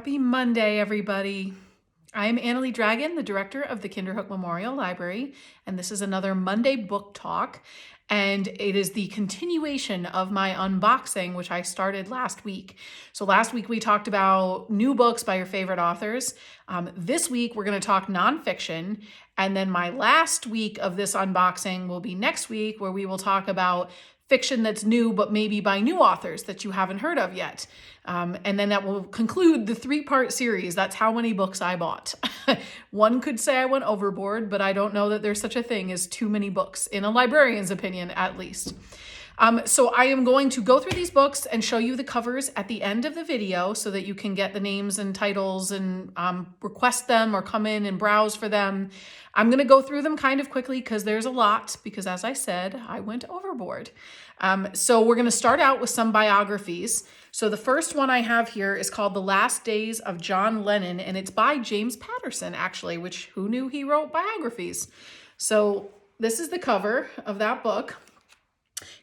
Happy Monday, everybody. I'm AnnaLee Dragon, the director of the Kinderhook Memorial Library, and this is another Monday book talk, and it is the continuation of my unboxing, which I started last week. So last week we talked about new books by your favorite authors. This week we're going to talk nonfiction, and then my last week of this unboxing will be next week, where we will talk about fiction that's new, but maybe by new authors that you haven't heard of yet. And then that will conclude the 3-part series. That's how many books I bought. One could say I went overboard, but I don't know that there's such a thing as too many books, in a librarian's opinion, at least. So I am going to go through these books and show you the covers at the end of the video so that you can get the names and titles and request them or come in and browse for them. I'm going to go through them kind of quickly because there's a lot, because as I said, I went overboard. So we're going to start out with some biographies. So the first one I have here is called The Last Days of John Lennon, and it's by James Patterson, actually, which who knew he wrote biographies? So this is the cover of that book.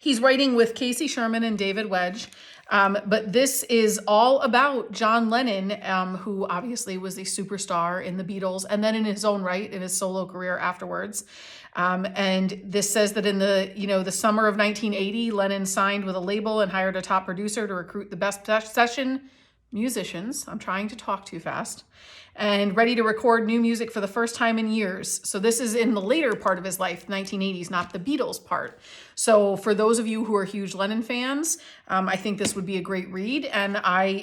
He's writing with Casey Sherman and David Wedge, but this is all about John Lennon, who obviously was a superstar in the Beatles and then in his own right in his solo career afterwards. And this says that in the summer of 1980, Lennon signed with a label and hired a top producer to recruit the best session musicians. I'm trying to talk too fast. And ready to record new music for the first time in years. So this is in the later part of his life, 1980s, not the Beatles part. So for those of you who are huge Lennon fans, I think this would be a great read. And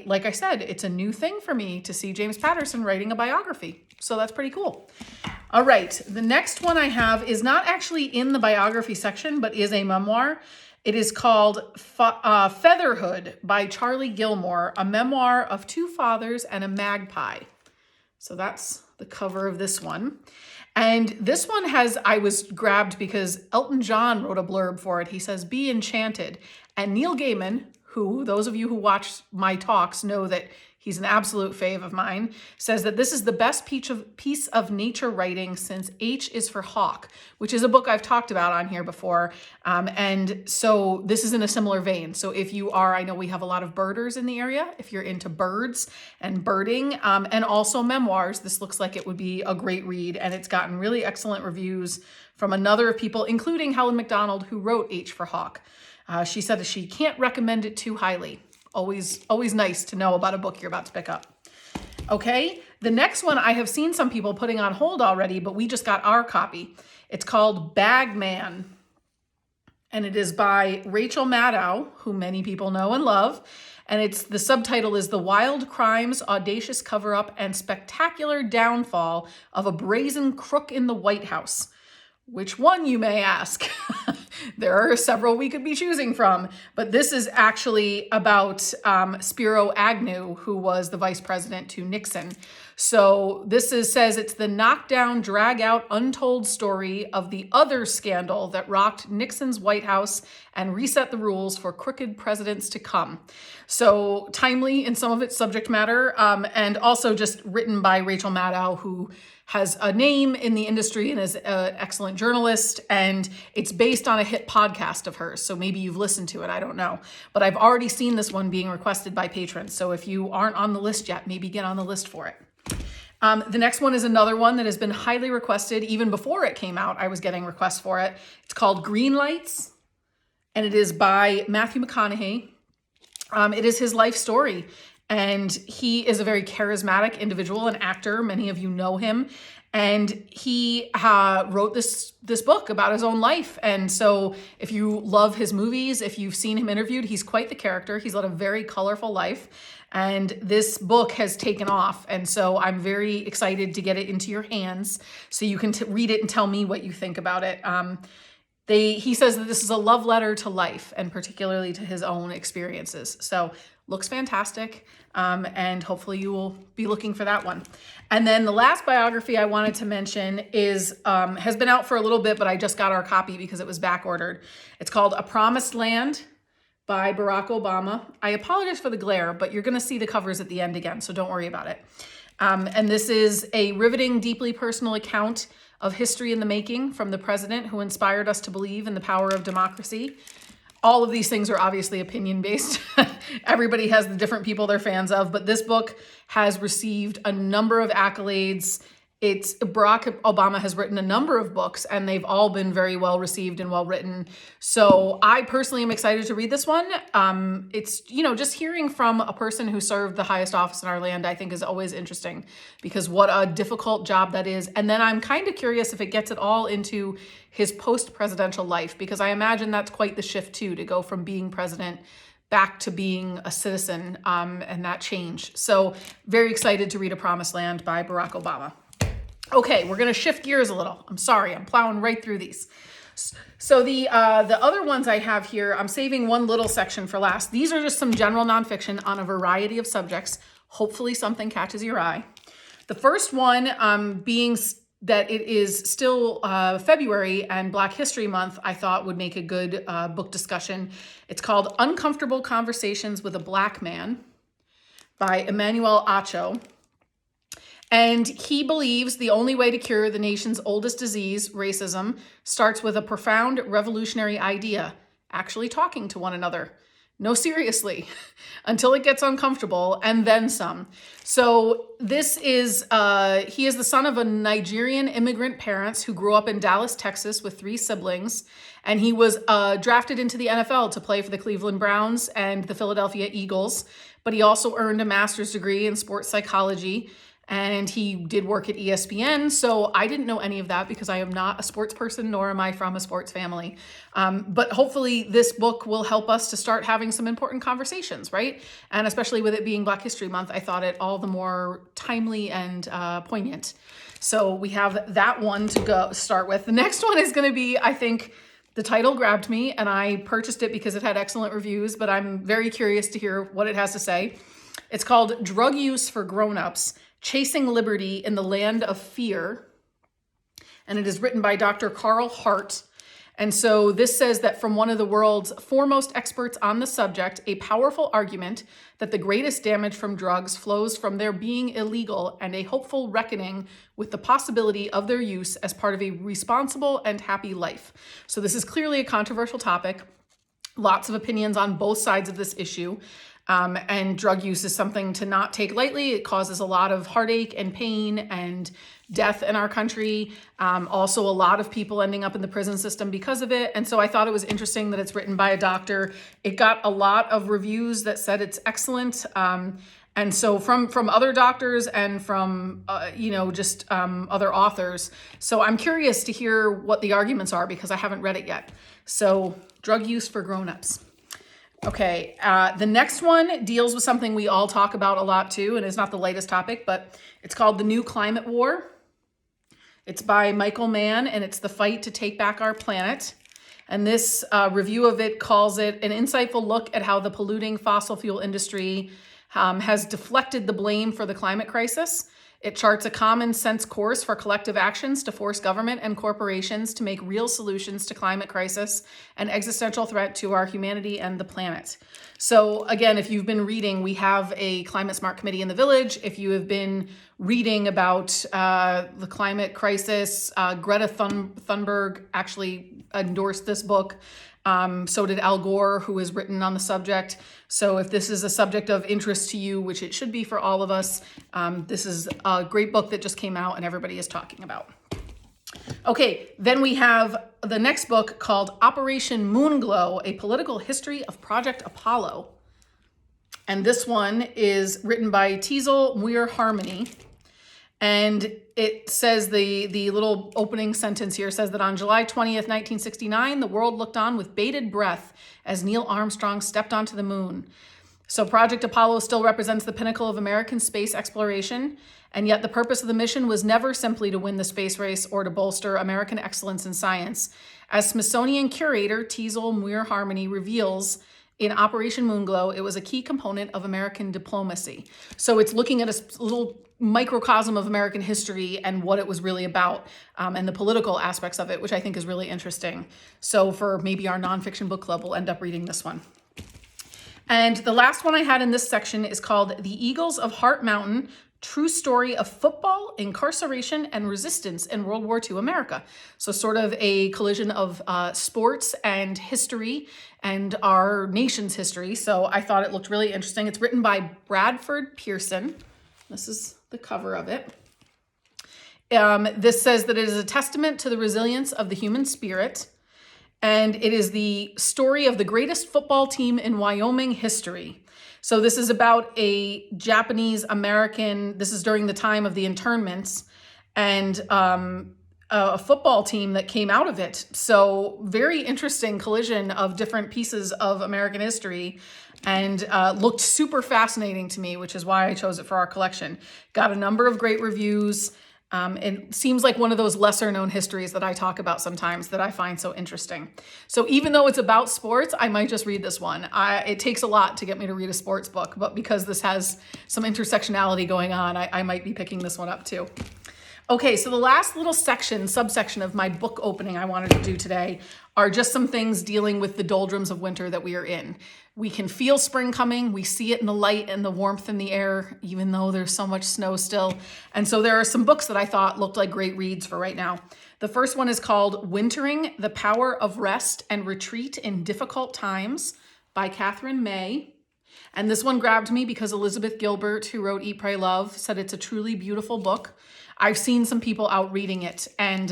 like I said, it's a new thing for me to see James Patterson writing a biography. So that's pretty cool. All right, the next one I have is not actually in the biography section, but is a memoir. It is called Featherhood by Charlie Gilmour, a memoir of 2 fathers and a magpie. So that's the cover of this one. And this one I was grabbed because Elton John wrote a blurb for it. He says, "Be enchanted." And Neil Gaiman, who those of you who watch my talks know that he's an absolute fave of mine, says that this is the best piece of nature writing since H is for Hawk, which is a book I've talked about on here before. And so this is in a similar vein. So if you are, I know we have a lot of birders in the area. If you're into birds and birding and also memoirs, this looks like it would be a great read. And it's gotten really excellent reviews from a number of people, including Helen McDonald, who wrote H for Hawk. She said that she can't recommend it too highly. Always nice to know about a book you're about to pick up. Okay, the next one I have seen some people putting on hold already, but we just got our copy. It's called Bagman, and it is by Rachel Maddow, who many people know and love. And the subtitle is The Wild Crimes, Audacious Cover-Up, and Spectacular Downfall of a Brazen Crook in the White House. Which one, you may ask? There are several we could be choosing from, but this is actually about Spiro Agnew, who was the vice president to Nixon. So this says it's the knockdown, drag-out, untold story of the other scandal that rocked Nixon's White House and reset the rules for crooked presidents to come. So timely in some of its subject matter, and also just written by Rachel Maddow, who has a name in the industry and is an excellent journalist, and it's based on a hit podcast of hers. So maybe you've listened to it, I don't know. But I've already seen this one being requested by patrons. So if you aren't on the list yet, maybe get on the list for it. The next one is another one that has been highly requested. Even before it came out, I was getting requests for it. It's called Green Lights, and it is by Matthew McConaughey. It is his life story. And he is a very charismatic individual, an actor. Many of you know him. And he wrote this book about his own life. And so if you love his movies, if you've seen him interviewed, he's quite the character. He's led a very colorful life. And this book has taken off. And so I'm very excited to get it into your hands so you can read it and tell me what you think about it. He says that this is a love letter to life, and particularly to his own experiences. So looks fantastic, and hopefully you will be looking for that one. And then the last biography I wanted to mention has been out for a little bit, but I just got our copy because it was back ordered. It's called A Promised Land by Barack Obama. I apologize for the glare, but you're going to see the covers at the end again, so don't worry about it. And this is a riveting, deeply personal account of history in the making from the president who inspired us to believe in the power of democracy. All of these things are obviously opinion-based. Everybody has the different people they're fans of, but this book has received a number of accolades. Barack Obama has written a number of books, and they've all been very well received and well written. So I personally am excited to read this one. It's, just hearing from a person who served the highest office in our land, I think is always interesting, because what a difficult job that is. And then I'm kind of curious if it gets it all into his post-presidential life, because I imagine that's quite the shift too, to go from being president back to being a citizen, and that change. So very excited to read A Promised Land by Barack Obama. Okay, we're gonna shift gears a little. I'm sorry, I'm plowing right through these. So the other ones I have here, I'm saving one little section for last. These are just some general nonfiction on a variety of subjects. Hopefully something catches your eye. The first one being that it is still February and Black History Month, I thought would make a good book discussion. It's called Uncomfortable Conversations with a Black Man by Emmanuel Acho. And he believes the only way to cure the nation's oldest disease, racism, starts with a profound revolutionary idea, actually talking to one another. No, seriously, until it gets uncomfortable, and then some. So this is, he is the son of a Nigerian immigrant parents who grew up in Dallas, Texas with 3 siblings. And he was drafted into the NFL to play for the Cleveland Browns and the Philadelphia Eagles. But he also earned a master's degree in sports psychology. And he did work at ESPN. So I didn't know any of that because I am not a sports person, nor am I from a sports family. But hopefully this book will help us to start having some important conversations, right? And especially with it being Black History Month, I thought it all the more timely and poignant. So we have that one to start with. The next one is going to be, I think, the title grabbed me and I purchased it because it had excellent reviews, but I'm very curious to hear what it has to say. It's called Drug Use for Grownups: Chasing Liberty in the Land of Fear. And it is written by Dr. Carl Hart. And so this says that from one of the world's foremost experts on the subject, a powerful argument that the greatest damage from drugs flows from their being illegal, and a hopeful reckoning with the possibility of their use as part of a responsible and happy life. So this is clearly a controversial topic. Lots of opinions on both sides of this issue. And drug use is something to not take lightly. It causes a lot of heartache and pain and death in our country. Also, a lot of people ending up in the prison system because of it. And so I thought it was interesting that it's written by a doctor. It got a lot of reviews that said it's excellent. And so from other doctors and from, other authors. So I'm curious to hear what the arguments are because I haven't read it yet. So Drug Use for Grownups. Okay, the next one deals with something we all talk about a lot too, and it's not the latest topic, but it's called The New Climate War. It's by Michael Mann, and it's the fight to take back our planet. And this review of it calls it an insightful look at how the polluting fossil fuel industry has deflected the blame for the climate crisis. It charts a common sense course for collective actions to force government and corporations to make real solutions to climate crisis, an existential threat to our humanity and the planet. So again, if you've been reading, we have a climate smart committee in the village. If you have been reading about the climate crisis, Greta Thunberg actually endorsed this book. So did Al Gore, who has written on the subject. So if this is a subject of interest to you, which it should be for all of us, this is a great book that just came out and everybody is talking about. Okay, then we have the next book called Operation Moonglow, A Political History of Project Apollo. And this one is written by Teasel Muir Harmony. And it says, the little opening sentence here says that on July 20th, 1969, the world looked on with bated breath as Neil Armstrong stepped onto the moon. So Project Apollo still represents the pinnacle of American space exploration, and yet the purpose of the mission was never simply to win the space race or to bolster American excellence in science. As Smithsonian curator Teasel Muir Harmony reveals, in Operation Moonglow, it was a key component of American diplomacy. So it's looking at a little microcosm of American history and what it was really about, and the political aspects of it, which I think is really interesting. So for maybe our nonfiction book club, we'll end up reading this one. And the last one I had in this section is called The Eagles of Heart Mountain, True Story of Football, Incarceration, and Resistance in World War II America. So sort of a collision of sports and history and our nation's history. So I thought it looked really interesting. It's written by Bradford Pearson. This is the cover of it. This says that it is a testament to the resilience of the human spirit. And it is the story of the greatest football team in Wyoming history. So this is about a Japanese American, this is during the time of the internments, and a football team that came out of it. So very interesting collision of different pieces of American history, and looked super fascinating to me, which is why I chose it for our collection. Got a number of great reviews. It seems like one of those lesser known histories that I talk about sometimes that I find so interesting. So even though it's about sports, I might just read this one. It takes a lot to get me to read a sports book, but because this has some intersectionality going on, I might be picking this one up too. Okay, so the last little subsection of my book opening I wanted to do today are just some things dealing with the doldrums of winter that we are in. We can feel spring coming. We see it in the light and the warmth in the air, even though there's so much snow still. And so there are some books that I thought looked like great reads for right now. The first one is called Wintering: The Power of Rest and Retreat in Difficult Times by Catherine May. And this one grabbed me because Elizabeth Gilbert, who wrote Eat, Pray, Love, said it's a truly beautiful book. I've seen some people out reading it, and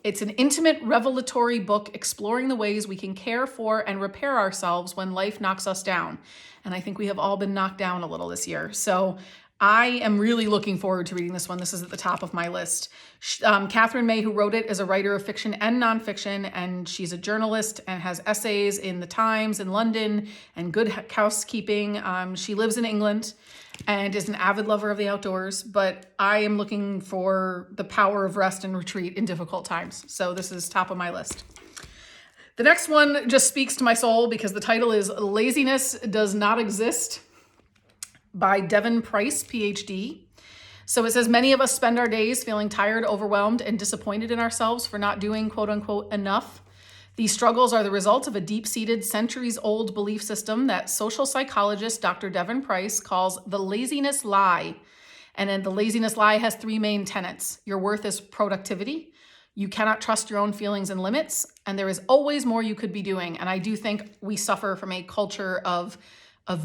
it's an intimate, revelatory book exploring the ways we can care for and repair ourselves when life knocks us down. And I think we have all been knocked down a little this year. So I am really looking forward to reading this one. This is at the top of my list. Catherine May, who wrote it, is a writer of fiction and nonfiction, and she's a journalist and has essays in The Times in London and Good Housekeeping. She lives in England and is an avid lover of the outdoors, but I am looking for the power of rest and retreat in difficult times. So this is top of my list. The next one just speaks to my soul because the title is Laziness Does Not Exist by Devin Price, PhD. So it says, many of us spend our days feeling tired, overwhelmed, and disappointed in ourselves for not doing, quote unquote, enough. These struggles are the result of a deep-seated, centuries-old belief system that social psychologist Dr. Devin Price calls the laziness lie. And then the laziness lie has three main tenets. Your worth is productivity. You cannot trust your own feelings and limits. And there is always more you could be doing. And I do think we suffer from a culture of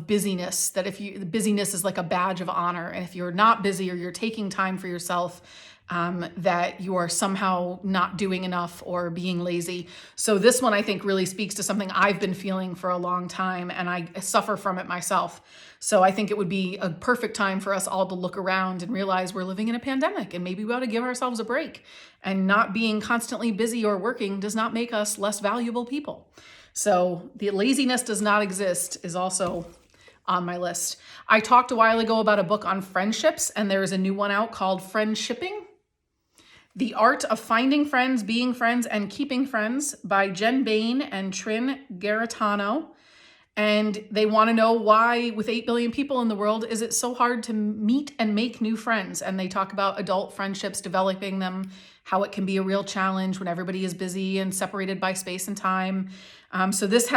busyness, that busyness is like a badge of honor. And if you're not busy or you're taking time for yourself, that you are somehow not doing enough or being lazy. So this one I think really speaks to something I've been feeling for a long time, and I suffer from it myself. So I think it would be a perfect time for us all to look around and realize we're living in a pandemic, and maybe we ought to give ourselves a break. And not being constantly busy or working does not make us less valuable people. So the laziness does not exist is also on my list. I talked a while ago about a book on friendships, and there is a new one out called Friendshipping: The Art of Finding Friends, Being Friends, and Keeping Friends by Jen Bain and Trin Garitano. And they want to know why, with 8 billion people in the world, is it so hard to meet and make new friends? And they talk about adult friendships, developing them, how it can be a real challenge when everybody is busy and separated by space and time. So this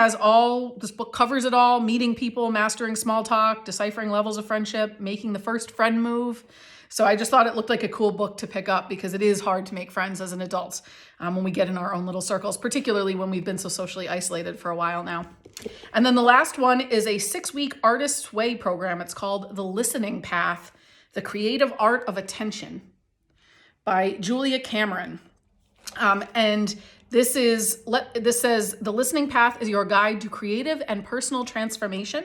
book covers it all: meeting people, mastering small talk, deciphering levels of friendship, making the first friend move. So I just thought it looked like a cool book to pick up because it is hard to make friends as an adult when we get in our own little circles, particularly when we've been so socially isolated for a while now. And then the last one is a 6-week Artist's Way program. It's called The Listening Path: The Creative Art of Attention by Julia Cameron. And this says, The Listening Path is your guide to creative and personal transformation.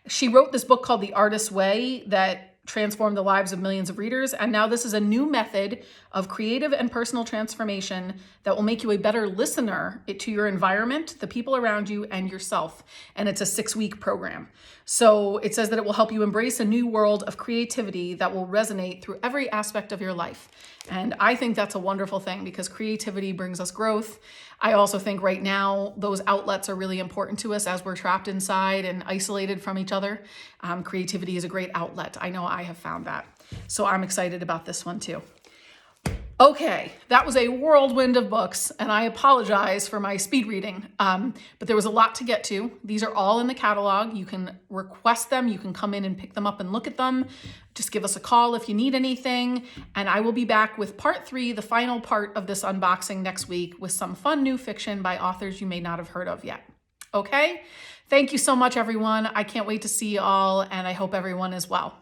She wrote this book called The Artist's Way that transformed the lives of millions of readers. And now this is a new method of creative and personal transformation that will make you a better listener to your environment, the people around you, and yourself. And it's a 6-week program. So it says that it will help you embrace a new world of creativity that will resonate through every aspect of your life. And I think that's a wonderful thing because creativity brings us growth. I also think right now those outlets are really important to us as we're trapped inside and isolated from each other. Creativity is a great outlet. I know I have found that. So I'm excited about this one too. Okay, that was a whirlwind of books, and I apologize for my speed reading, but there was a lot to get to. These are all in the catalog. You can request them. You can come in and pick them up and look at them. Just give us a call if you need anything, and I will be back with part 3, the final part of this unboxing next week, with some fun new fiction by authors you may not have heard of yet. Okay? Thank you so much, everyone. I can't wait to see you all, and I hope everyone is well.